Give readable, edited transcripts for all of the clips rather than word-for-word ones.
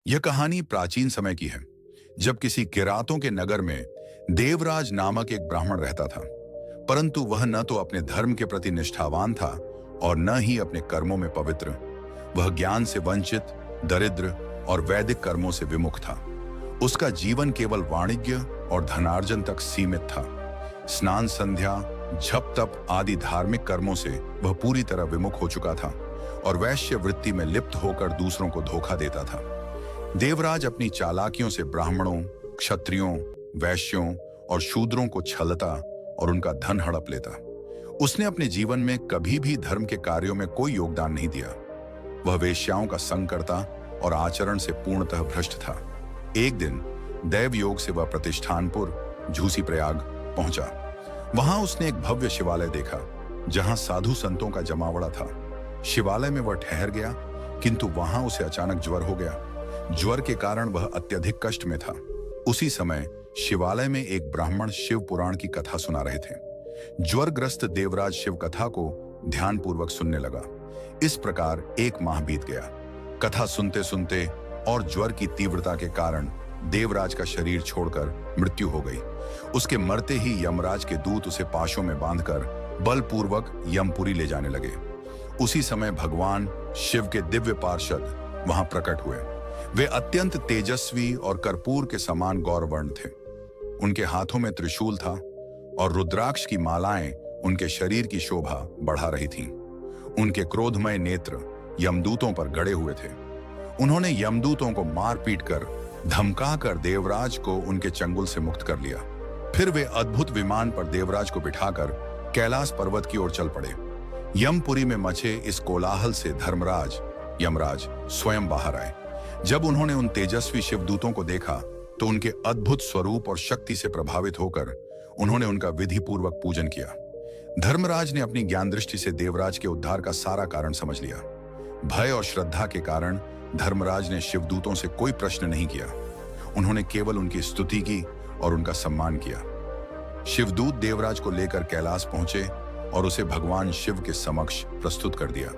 यह कहानी प्राचीन समय की है, जब किसी किरातों के नगर में देवराज नामक एक ब्राह्मण रहता था। परंतु वह न तो अपने धर्म के प्रति निष्ठावान था और न ही अपने कर्मों में पवित्र। वह ज्ञान से वंचित, दरिद्र और वैदिक कर्मों से विमुख था। उसका जीवन केवल वाणिज्य और धनार्जन तक सीमित था। स्नान, संध्या, जप तप आदि धार्मिक कर्मों से वह पूरी तरह विमुख हो चुका था और वैश्य वृत्ति में लिप्त होकर दूसरों को धोखा देता था। देवराज अपनी चालाकियों से ब्राह्मणों, क्षत्रियों, वैश्यों और शूद्रों को छलता और उनका धन हड़प लेता। उसने अपने जीवन में कभी भी धर्म के कार्यों में कोई योगदान नहीं दिया। वह वेश्याओं का संग करता और आचरण से पूर्णतः भ्रष्ट था। एक दिन दैव योग से वह प्रतिष्ठानपुर झूसी प्रयाग पहुंचा। वहां उसने एक भव्य शिवालय देखा, जहां साधु संतों का जमावड़ा था। शिवालय में वह ठहर गया, किंतु वहां उसे अचानक ज्वर हो गया। ज्वर के कारण वह अत्यधिक कष्ट में था। उसी समय शिवालय में एक ब्राह्मण शिव पुराण की कथा सुना रहे थे। ज्वरग्रस्त देवराज शिव कथा को ध्यानपूर्वक सुनने लगा। इस प्रकार 1 माह बीत गया। कथा सुनते सुनते और ज्वर की तीव्रता के कारण देवराज का शरीर छोड़कर मृत्यु हो गई। उसके मरते ही यमराज के दूत उसे पाशों में बांधकर बलपूर्वक यमपुरी ले जाने लगे। उसी समय भगवान शिव के दिव्य पार्षद वहां प्रकट हुए। वे अत्यंत तेजस्वी और कर्पूर के समान गौरवर्ण थे। उनके हाथों में त्रिशूल था और रुद्राक्ष की मालाएं उनके शरीर की शोभा बढ़ा रही थीं। उनके क्रोधमय नेत्र यमदूतों पर गड़े हुए थे। उन्होंने यमदूतों को मार पीट कर धमकाकर देवराज को उनके चंगुल से मुक्त कर लिया। फिर वे अद्भुत विमान पर देवराज को बिठाकर कैलाश पर्वत की ओर चल पड़े। यमपुरी में मचे इस कोलाहल से धर्मराज यमराज स्वयं बाहर आए। जब उन्होंने उन तेजस्वी शिवदूतों को देखा तो उनके अद्भुत स्वरूप और शक्ति से प्रभावित होकर उन्होंने उनका विधि पूर्वक पूजन किया। धर्मराज ने अपनी ज्ञान दृष्टि से देवराज के उद्धार का सारा कारण समझ लिया। भय और श्रद्धा के कारण धर्मराज ने शिवदूतों से कोई प्रश्न नहीं किया। उन्होंने केवल उनकी स्तुति की और उनका सम्मान किया। शिवदूत देवराज को लेकर कैलाश पहुंचे और उसे भगवान शिव के समक्ष प्रस्तुत कर दिया।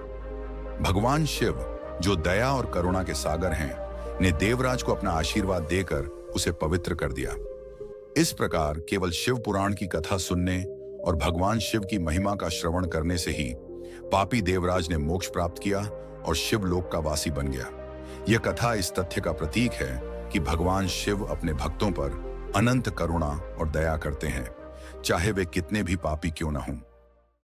भगवान शिव, जो दया और करुणा के सागर हैं, ने देवराज को अपना आशीर्वाद देकर उसे पवित्र कर दिया। इस प्रकार केवल शिव पुराण की कथा सुनने और भगवान शिव की महिमा का श्रवण करने से ही पापी देवराज ने मोक्ष प्राप्त किया और शिवलोक का वासी बन गया। यह कथा इस तथ्य का प्रतीक है कि भगवान शिव अपने भक्तों पर अनंत करुणा और दया करते हैं, चाहे वे कितने भी पापी क्यों न हों।